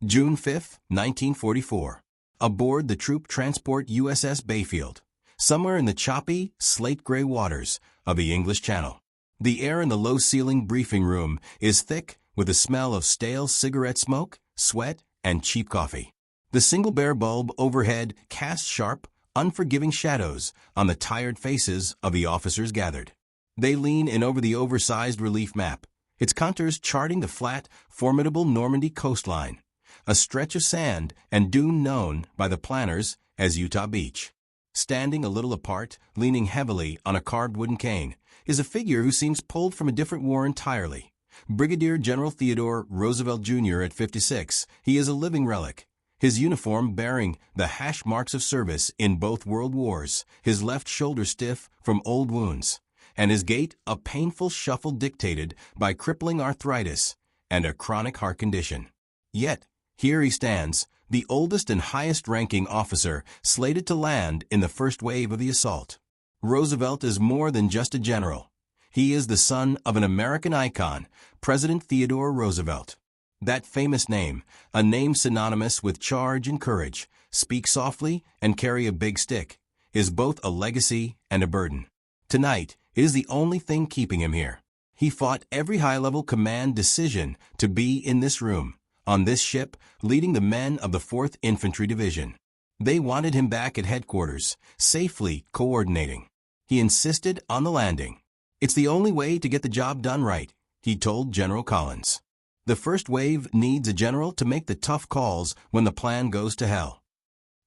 June 5, 1944. Aboard the troop transport USS Bayfield, somewhere in the choppy, slate-gray waters of the English Channel. The air in the low-ceiling briefing room is thick with the smell of stale cigarette smoke, sweat, and cheap coffee. The single bare bulb overhead casts sharp, unforgiving shadows on the tired faces of the officers gathered. They lean in over the oversized relief map, its contours charting the flat, formidable Normandy coastline, a stretch of sand and dune known by the planners as Utah Beach. Standing a little apart, leaning heavily on a carved wooden cane, is a figure who seems pulled from a different war entirely. Brigadier General Theodore Roosevelt Jr. at 56, he is a living relic. His uniform bearing the hash marks of service in both world wars, his left shoulder stiff from old wounds, and his gait a painful shuffle dictated by crippling arthritis and a chronic heart condition. Yet, here he stands, the oldest and highest-ranking officer slated to land in the first wave of the assault. Roosevelt is more than just a general. He is the son of an American icon, President Theodore Roosevelt. That famous name, a name synonymous with charge and courage, speak softly and carry a big stick, is both a legacy and a burden. Tonight is the only thing keeping him here. He fought every high-level command decision to be in this room, on this ship, leading the men of the 4th Infantry Division. They wanted him back at headquarters, safely coordinating. He insisted on the landing. "It's the only way to get the job done right," he told General Collins. "The first wave needs a general to make the tough calls when the plan goes to hell."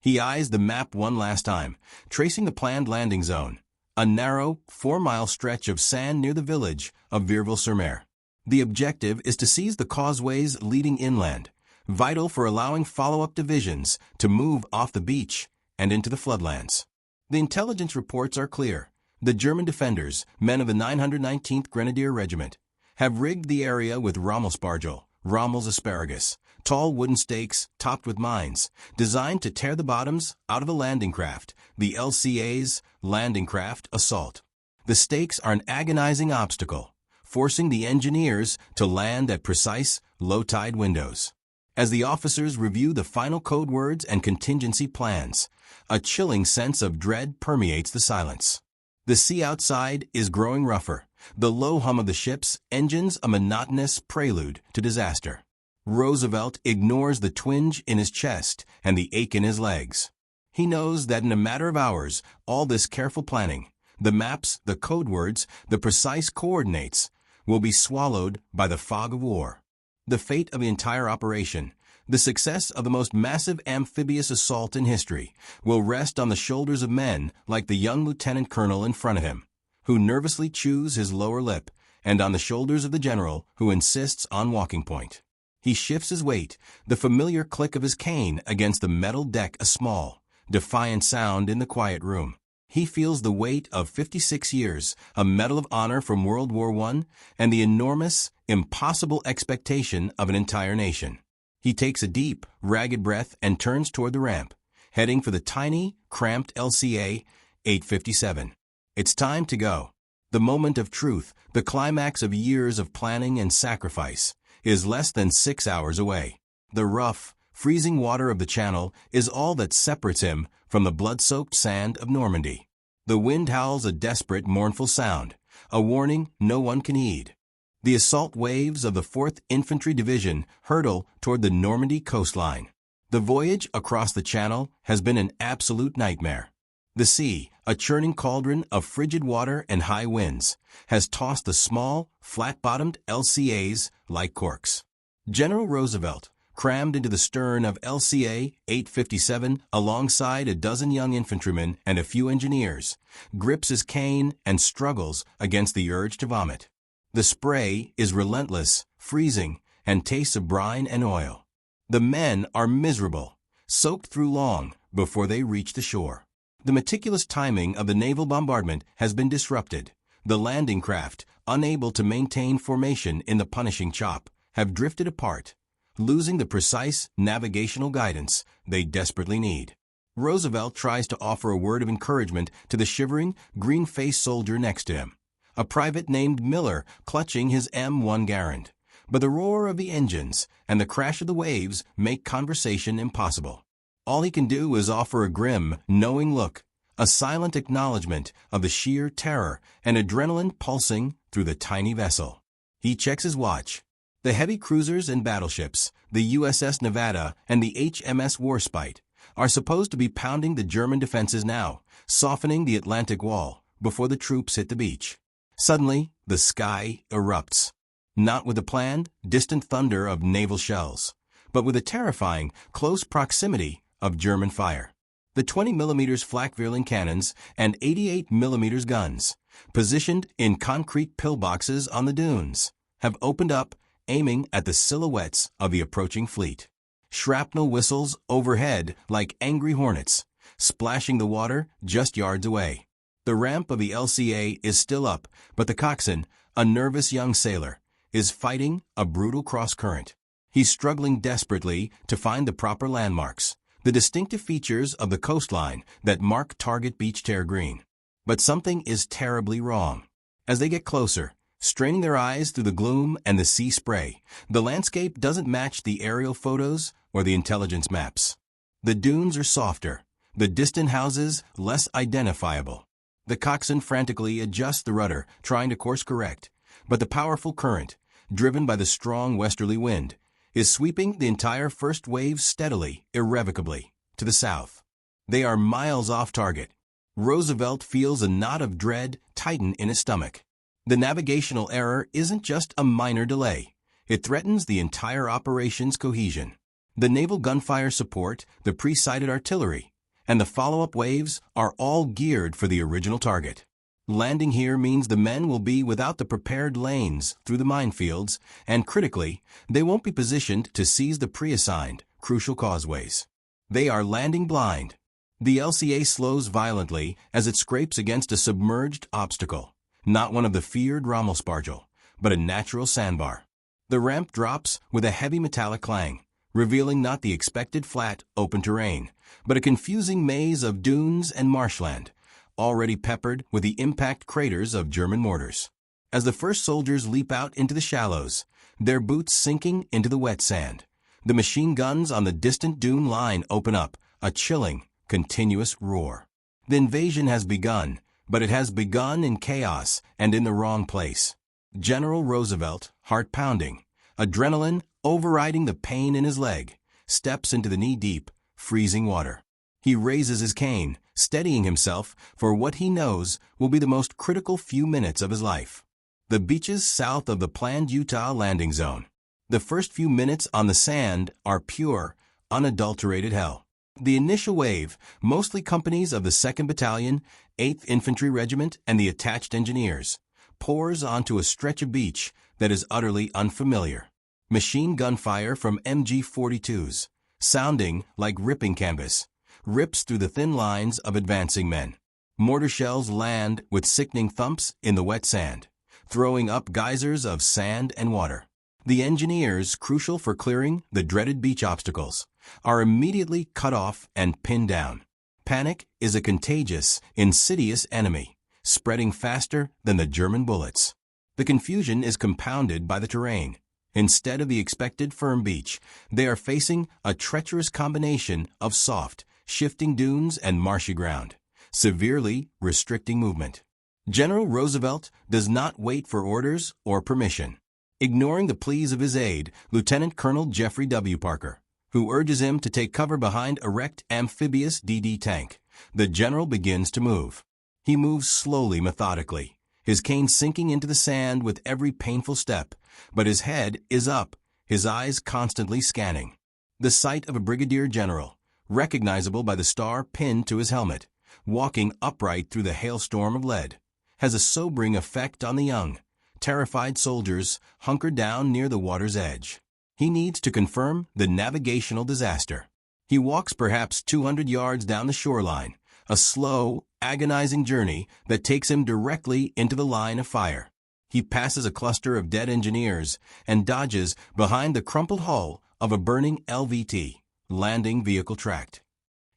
He eyes the map one last time, tracing the planned landing zone, a narrow, 4-mile stretch of sand near the village of Vierville-sur-Mer. The objective is to seize the causeways leading inland, vital for allowing follow-up divisions to move off the beach and into the floodlands. The intelligence reports are clear. The German defenders, men of the 919th Grenadier Regiment, have rigged the area with Rommelspargel, Rommel's asparagus, tall wooden stakes topped with mines, designed to tear the bottoms out of a landing craft, the LCA's landing craft assault. The stakes are an agonizing obstacle, forcing the engineers to land at precise, low-tide windows. As the officers review the final code words and contingency plans, a chilling sense of dread permeates the silence. The sea outside is growing rougher, the low hum of the ship's engines a monotonous prelude to disaster. Roosevelt ignores the twinge in his chest and the ache in his legs. He knows that in a matter of hours, all this careful planning, the maps, the code words, the precise coordinates, will be swallowed by the fog of war. The fate of the entire operation, the success of the most massive amphibious assault in history, will rest on the shoulders of men like the young lieutenant colonel in front of him, who nervously chews his lower lip, and on the shoulders of the general who insists on walking point. He shifts his weight, the familiar click of his cane against the metal deck, a small, defiant sound in the quiet room. He feels the weight of 56 years, a Medal of Honor from World War I, and the enormous, impossible expectation of an entire nation. He takes a deep, ragged breath and turns toward the ramp, heading for the tiny, cramped LCA 857. It's time to go. The moment of truth, the climax of years of planning and sacrifice, is less than 6 hours away. The rough, freezing water of the Channel is all that separates him from the blood-soaked sand of Normandy. The wind howls a desperate, mournful sound, a warning no one can heed. The assault waves of the 4th Infantry Division hurtle toward the Normandy coastline. The voyage across the Channel has been an absolute nightmare. The sea, a churning cauldron of frigid water and high winds, has tossed the small, flat-bottomed LCAs like corks. General Roosevelt, crammed into the stern of LCA 857 alongside a dozen young infantrymen and a few engineers, grips his cane and struggles against the urge to vomit. The spray is relentless, freezing, and tastes of brine and oil. The men are miserable, soaked through long before they reach the shore. The meticulous timing of the naval bombardment has been disrupted. The landing craft, unable to maintain formation in the punishing chop, have drifted apart, losing the precise navigational guidance they desperately need. Roosevelt tries to offer a word of encouragement to the shivering, green-faced soldier next to him, a private named Miller clutching his M1 Garand. but the roar of the engines and the crash of the waves make conversation impossible. All he can do is offer a grim, knowing look, a silent acknowledgement of the sheer terror and adrenaline pulsing through the tiny vessel. He checks his watch. The heavy cruisers and battleships, the USS Nevada and the HMS Warspite, are supposed to be pounding the German defenses now, softening the Atlantic Wall before the troops hit the beach. Suddenly, the sky erupts, not with the planned, distant thunder of naval shells, but with a terrifying, close proximity of German fire. The 20mm flak-Vierling cannons and 88mm guns, positioned in concrete pillboxes on the dunes, have opened up, aiming at the silhouettes of the approaching fleet. Shrapnel whistles overhead like angry hornets, splashing the water just yards away. The ramp of the LCA is still up, but the coxswain, a nervous young sailor, is fighting a brutal cross-current. He's struggling desperately to find the proper landmarks, the distinctive features of the coastline that mark target beach tear green. But something is terribly wrong. As they get closer, straining their eyes through the gloom and the sea spray, the landscape doesn't match the aerial photos or the intelligence maps. The dunes are softer, the distant houses less identifiable. The coxswain frantically adjusts the rudder, trying to course correct, but the powerful current, driven by the strong westerly wind, is sweeping the entire first wave steadily, irrevocably, to the south. They are miles off target. Roosevelt feels a knot of dread tighten in his stomach. The navigational error isn't just a minor delay. It threatens the entire operation's cohesion. The naval gunfire support, the pre-sighted artillery, and the follow-up waves are all geared for the original target. Landing here means the men will be without the prepared lanes through the minefields, and critically, they won't be positioned to seize the pre-assigned, crucial causeways. They are landing blind. The LCA slows violently as it scrapes against a submerged obstacle, not one of the feared Rommelspargel, but a natural sandbar. The ramp drops with a heavy metallic clang, revealing not the expected flat, open terrain, but a confusing maze of dunes and marshland, already peppered with the impact craters of German mortars. As the first soldiers leap out into the shallows, their boots sinking into the wet sand, the machine guns on the distant dune line open up, a chilling, continuous roar. The invasion has begun, but it has begun in chaos and in the wrong place. General Roosevelt, heart pounding, adrenaline overriding the pain in his leg, steps into the knee-deep, freezing water. He raises his cane, steadying himself for what he knows will be the most critical few minutes of his life. The beaches south of the planned Utah landing zone. The first few minutes on the sand are pure, unadulterated hell. The initial wave, mostly companies of the 2nd Battalion, 8th Infantry Regiment, and the attached engineers, pours onto a stretch of beach that is utterly unfamiliar. Machine gun fire from MG-42s, sounding like ripping canvas, rips through the thin lines of advancing men. Mortar shells land with sickening thumps in the wet sand, throwing up geysers of sand and water. The engineers, crucial for clearing the dreaded beach obstacles, are immediately cut off and pinned down. Panic is a contagious, insidious enemy, spreading faster than the German bullets. The confusion is compounded by the terrain. Instead of the expected firm beach, they are facing a treacherous combination of soft, shifting dunes and marshy ground, severely restricting movement. General Roosevelt does not wait for orders or permission. Ignoring the pleas of his aide, Lieutenant Colonel Jeffrey W. Parker, who urges him to take cover behind a wrecked amphibious DD tank, the general begins to move. He moves slowly, methodically, his cane sinking into the sand with every painful step, but his head is up, his eyes constantly scanning. The sight of a brigadier general, recognizable by the star pinned to his helmet, walking upright through the hailstorm of lead, has a sobering effect on the young, terrified soldiers hunkered down near the water's edge. He needs to confirm the navigational disaster. He walks perhaps 200 yards down the shoreline, a slow, agonizing journey that takes him directly into the line of fire. He passes a cluster of dead engineers and dodges behind the crumpled hull of a burning LVT, landing vehicle tracked.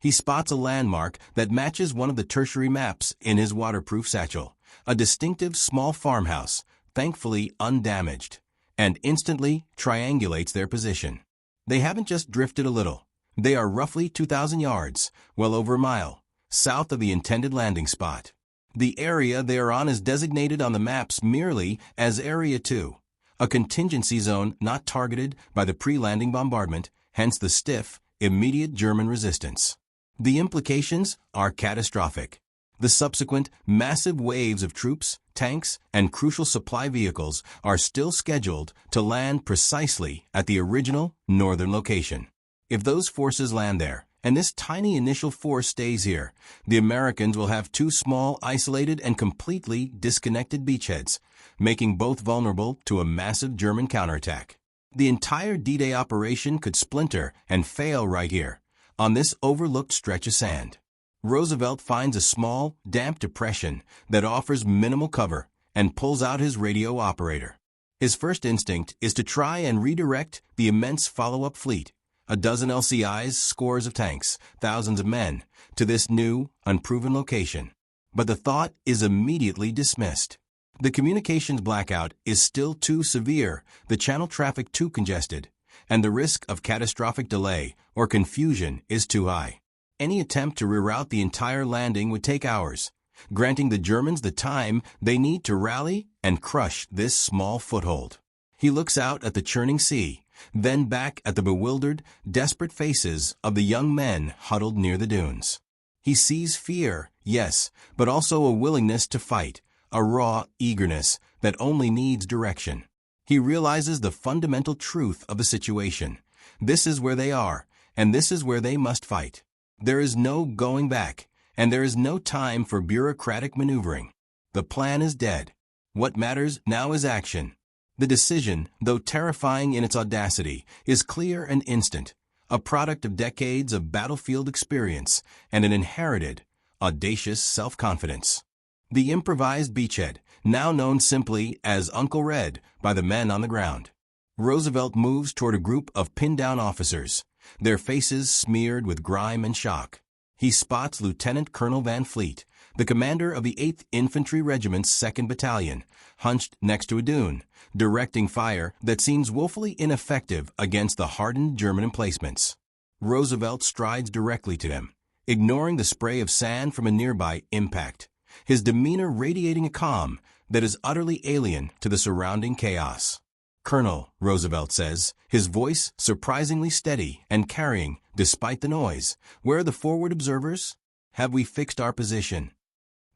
He spots a landmark that matches one of the tertiary maps in his waterproof satchel, a distinctive small farmhouse, thankfully undamaged. and instantly triangulates their position. They haven't just drifted a little. They are roughly 2,000 yards, well over a mile, south of the intended landing spot. The area they are on is designated on the maps merely as Area 2, a contingency zone not targeted by the pre-landing bombardment, hence the stiff, immediate German resistance. The implications are catastrophic. The subsequent massive waves of troops, tanks, and crucial supply vehicles are still scheduled to land precisely at the original northern location. If those forces land there, and this tiny initial force stays here, the Americans will have two small, isolated, and completely disconnected beachheads, making both vulnerable to a massive German counterattack. The entire D-Day operation could splinter and fail right here, on this overlooked stretch of sand. Roosevelt finds a small, damp depression that offers minimal cover and pulls out his radio operator. His first instinct is to try and redirect the immense follow-up fleet, a dozen LCIs, scores of tanks, thousands of men, to this new, unproven location. But the thought is immediately dismissed. The communications blackout is still too severe, the channel traffic too congested, and the risk of catastrophic delay or confusion is too high. Any attempt to reroute the entire landing would take hours, granting the Germans the time they need to rally and crush this small foothold. He looks out at the churning sea, then back at the bewildered, desperate faces of the young men huddled near the dunes. He sees fear, yes, but also a willingness to fight, a raw eagerness that only needs direction. He realizes the fundamental truth of the situation. This is where they are, and this is where they must fight. There is no going back, and there is no time for bureaucratic maneuvering. The plan is dead. What matters now is action. The decision, though terrifying in its audacity, is clear and instant, a product of decades of battlefield experience and an inherited, audacious self-confidence. The improvised beachhead, now known simply as Uncle Red by the men on the ground. Roosevelt moves toward a group of pinned-down officers, their faces smeared with grime and shock. He spots Lieutenant Colonel Van Fleet, the commander of the 8th Infantry Regiment's 2nd Battalion, hunched next to a dune, directing fire that seems woefully ineffective against the hardened German emplacements. Roosevelt strides directly to him, ignoring the spray of sand from a nearby impact, his demeanor radiating a calm that is utterly alien to the surrounding chaos. "Colonel," Roosevelt says, his voice surprisingly steady and carrying, despite the noise, "where are the forward observers? Have we fixed our position?"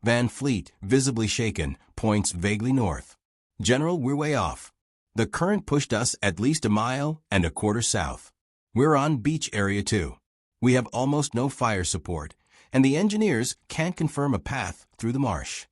Van Fleet, visibly shaken, points vaguely north. "General, we're way off. The current pushed us at least a mile and a quarter south. We're on beach area 2. We have almost no fire support, and the engineers can't confirm a path through the marsh."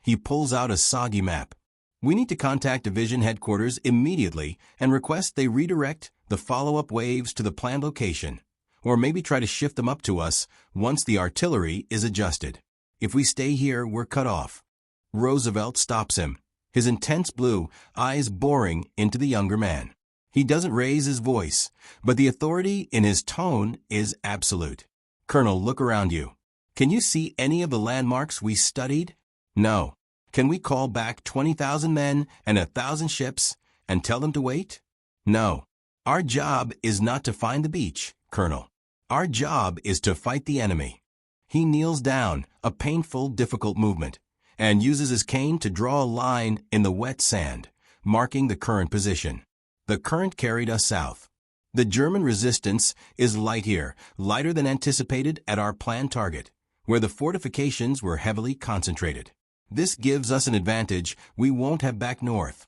He pulls out a soggy map. "We need to contact Division Headquarters immediately and request they redirect the follow-up waves to the planned location, or maybe try to shift them up to us once the artillery is adjusted. If we stay here, we're cut off." Roosevelt stops him, his intense blue eyes boring into the younger man. He doesn't raise his voice, but the authority in his tone is absolute. "Colonel, look around you. Can you see any of the landmarks we studied? No. Can we call back 20,000 men and 1,000 ships and tell them to wait? No. Our job is not to find the beach, Colonel. Our job is to fight the enemy." He kneels down, a painful, difficult movement, and uses his cane to draw a line in the wet sand, marking the current position. The current carried us south. The German resistance is light here, lighter than anticipated at our planned target, where the fortifications were heavily concentrated. This gives us an advantage we won't have back north.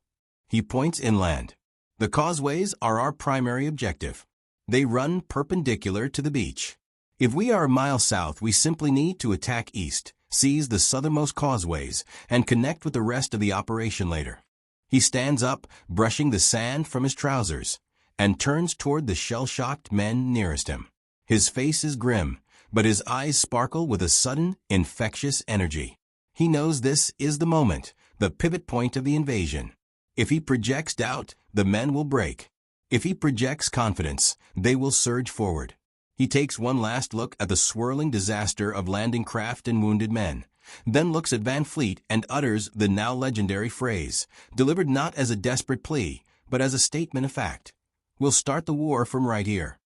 He points inland. The causeways are our primary objective. They run perpendicular to the beach. If we are a mile south, we simply need to attack east, seize the southernmost causeways, and connect with the rest of the operation later. He stands up, brushing the sand from his trousers, and turns toward the shell-shocked men nearest him. His face is grim, but his eyes sparkle with a sudden, infectious energy. He knows this is the moment, the pivot point of the invasion. If he projects doubt, the men will break. If he projects confidence, they will surge forward. He takes one last look at the swirling disaster of landing craft and wounded men, then looks at Van Fleet and utters the now legendary phrase, delivered not as a desperate plea, but as a statement of fact. We'll start the war from right here.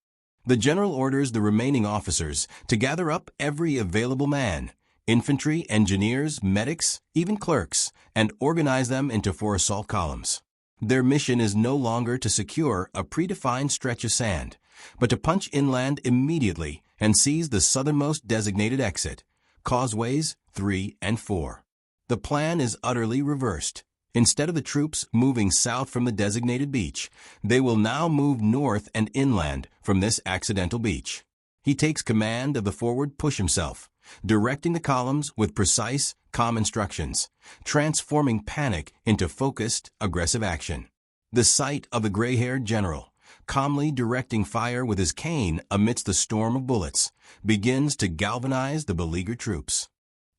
The general orders the remaining officers to gather up every available man, infantry, engineers, medics, even clerks, and organize them into 4 assault columns. Their mission is no longer to secure a predefined stretch of sand, but to punch inland immediately and seize the southernmost designated exit, causeways 3 and 4. The plan is utterly reversed. Instead of the troops moving south from the designated beach, they will now move north and inland from this accidental beach. He takes command of the forward push himself, directing the columns with precise, calm instructions, transforming panic into focused, aggressive action. The sight of the gray-haired general, calmly directing fire with his cane amidst the storm of bullets, begins to galvanize the beleaguered troops.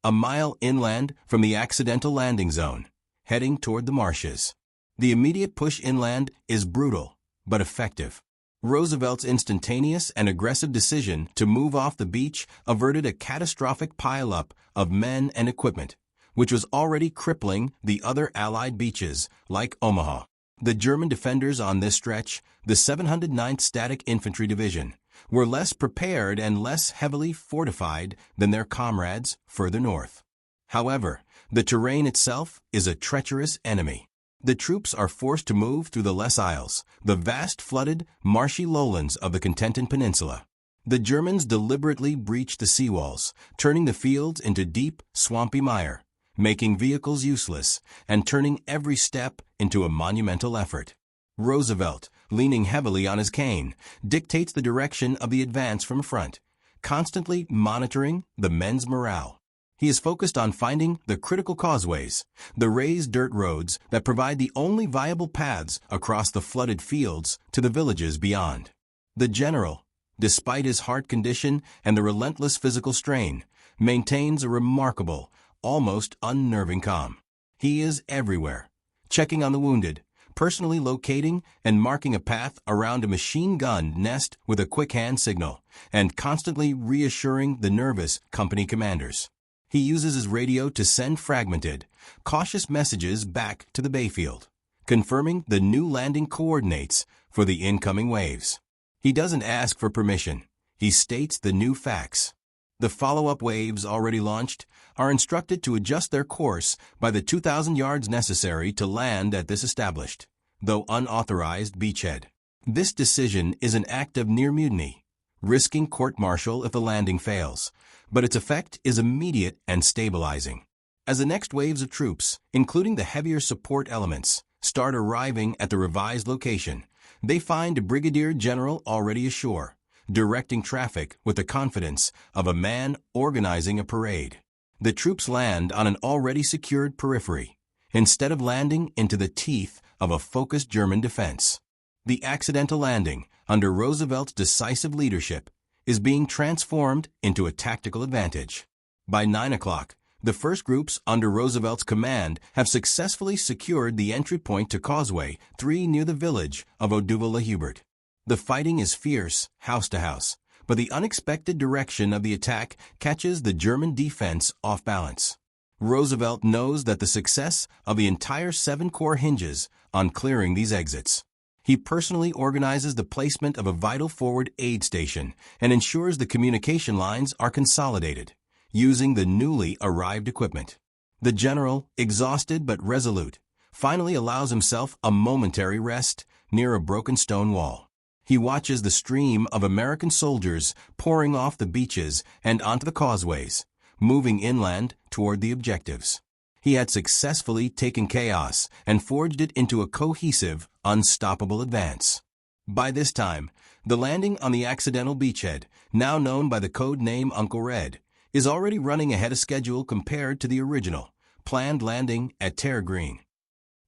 A mile inland from the accidental landing zone, heading toward the marshes. The immediate push inland is brutal, but effective. Roosevelt's instantaneous and aggressive decision to move off the beach averted a catastrophic pileup of men and equipment, which was already crippling the other Allied beaches, like Omaha. The German defenders on this stretch, the 709th Static Infantry Division, were less prepared and less heavily fortified than their comrades further north. However, the terrain itself is a treacherous enemy. The troops are forced to move through the Les Isles, the vast flooded, marshy lowlands of the Cotentin Peninsula. The Germans deliberately breach the seawalls, turning the fields into deep, swampy mire, making vehicles useless, and turning every step into a monumental effort. Roosevelt, leaning heavily on his cane, dictates the direction of the advance from front, constantly monitoring the men's morale. He is focused on finding the critical causeways, the raised dirt roads that provide the only viable paths across the flooded fields to the villages beyond. The general, despite his heart condition and the relentless physical strain, maintains a remarkable, almost unnerving calm. He is everywhere, checking on the wounded, personally locating and marking a path around a machine gun nest with a quick hand signal, and constantly reassuring the nervous company commanders. He uses his radio to send fragmented, cautious messages back to the Bayfield, confirming the new landing coordinates for the incoming waves. He doesn't ask for permission. He states the new facts. The follow-up waves already launched are instructed to adjust their course by the 2,000 yards necessary to land at this established, though unauthorized, beachhead. This decision is an act of near mutiny, risking court-martial if the landing fails, but its effect is immediate and stabilizing. As the next waves of troops, including the heavier support elements, start arriving at the revised location, they find a brigadier general already ashore, directing traffic with the confidence of a man organizing a parade. The troops land on an already secured periphery, instead of landing into the teeth of a focused German defense. The accidental landing, under Roosevelt's decisive leadership, is being transformed into a tactical advantage. By 9 o'clock, the first groups under Roosevelt's command have successfully secured the entry point to Causeway 3 near the village of WW2. The fighting is fierce, house to house, but the unexpected direction of the attack catches the German defense off balance. Roosevelt knows that the success of the entire 7 Corps hinges on clearing these exits. He personally organizes the placement of a vital forward aid station and ensures the communication lines are consolidated, using the newly arrived equipment. The general, exhausted but resolute, finally allows himself a momentary rest near a broken stone wall. He watches the stream of American soldiers pouring off the beaches and onto the causeways, moving inland toward the objectives. He had successfully taken chaos and forged it into a cohesive, unstoppable advance. By this time, the landing on the accidental beachhead, now known by the code name Uncle Red, is already running ahead of schedule compared to the original, planned landing at Terre Green.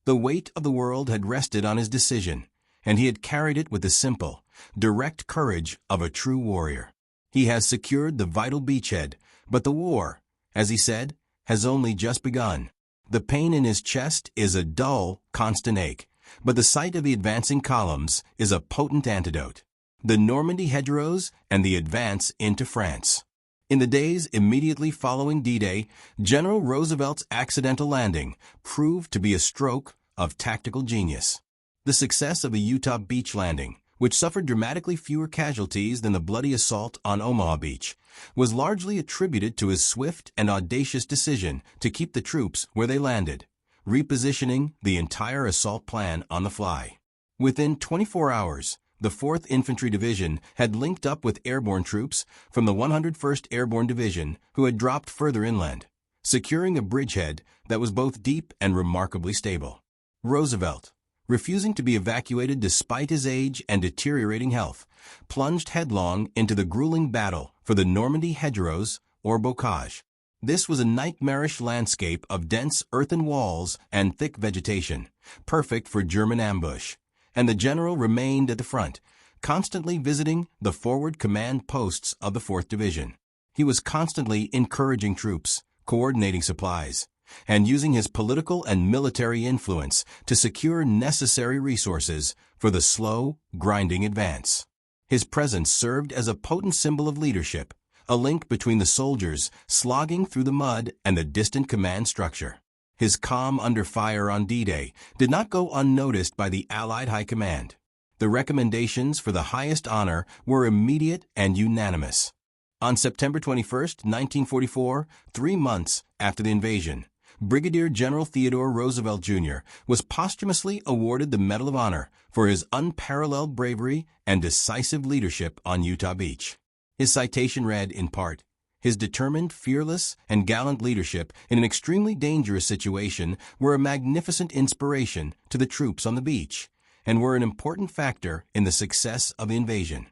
The weight of the world had rested on his decision, and he had carried it with the simple, direct courage of a true warrior. He has secured the vital beachhead, but the war, as he said, has only just begun. The pain in his chest is a dull, constant ache, but the sight of the advancing columns is a potent antidote. The Normandy hedgerows and the advance into France. In the days immediately following D-Day, General Roosevelt's accidental landing proved to be a stroke of tactical genius. The success of the Utah Beach landing, which suffered dramatically fewer casualties than the bloody assault on Omaha Beach, was largely attributed to his swift and audacious decision to keep the troops where they landed, repositioning the entire assault plan on the fly. Within 24 hours, the 4th Infantry Division had linked up with airborne troops from the 101st Airborne Division who had dropped further inland, securing a bridgehead that was both deep and remarkably stable. Roosevelt, refusing to be evacuated despite his age and deteriorating health, plunged headlong into the grueling battle for the Normandy hedgerows, or bocage. This was a nightmarish landscape of dense earthen walls and thick vegetation, perfect for German ambush, and the general remained at the front, constantly visiting the forward command posts of the 4th Division. He was constantly encouraging troops, coordinating supplies, and using his political and military influence to secure necessary resources for the slow, grinding advance. His presence served as a potent symbol of leadership, a link between the soldiers slogging through the mud and the distant command structure. His calm under fire on D-Day did not go unnoticed by the Allied High Command. The recommendations for the highest honor were immediate and unanimous. On September 21, 1944, 3 months after the invasion, Brigadier General Theodore Roosevelt Jr. was posthumously awarded the Medal of Honor for his unparalleled bravery and decisive leadership on Utah Beach. His citation read, in part, "His determined, fearless, and gallant leadership in an extremely dangerous situation were a magnificent inspiration to the troops on the beach and were an important factor in the success of the invasion."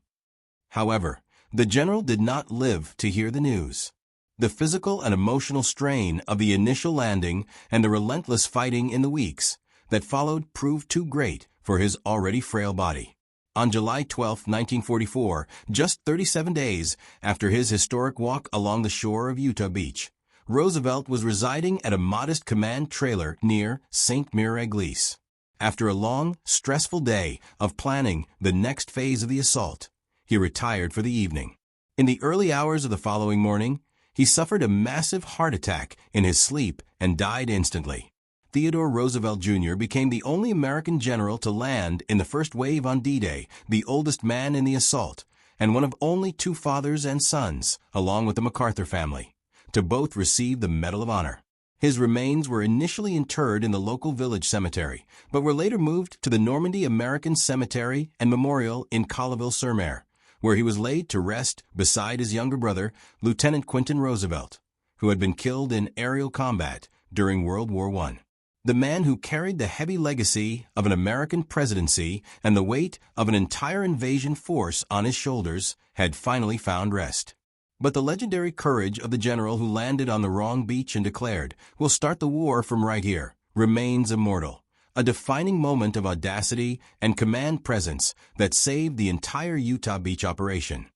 However, the general did not live to hear the news. The physical and emotional strain of the initial landing and the relentless fighting in the weeks that followed proved too great for his already frail body. On July 12, 1944, just 37 days after his historic walk along the shore of Utah Beach, Roosevelt was residing at a modest command trailer near St. Mire-Église. After a long, stressful day of planning the next phase of the assault, he retired for the evening. In the early hours of the following morning, he suffered a massive heart attack in his sleep and died instantly. Theodore Roosevelt Jr. became the only American general to land in the first wave on D-Day, the oldest man in the assault, and one of only 2 fathers and sons, along with the MacArthur family, to both receive the Medal of Honor. His remains were initially interred in the local village cemetery, but were later moved to the Normandy American Cemetery and Memorial in Colleville-sur-Mer, where he was laid to rest beside his younger brother, Lieutenant Quentin Roosevelt, who had been killed in aerial combat during World War I. The man who carried the heavy legacy of an American presidency and the weight of an entire invasion force on his shoulders had finally found rest. But the legendary courage of the general who landed on the wrong beach and declared, "We'll start the war from right here," remains immortal, a defining moment of audacity and command presence that saved the entire Utah Beach operation.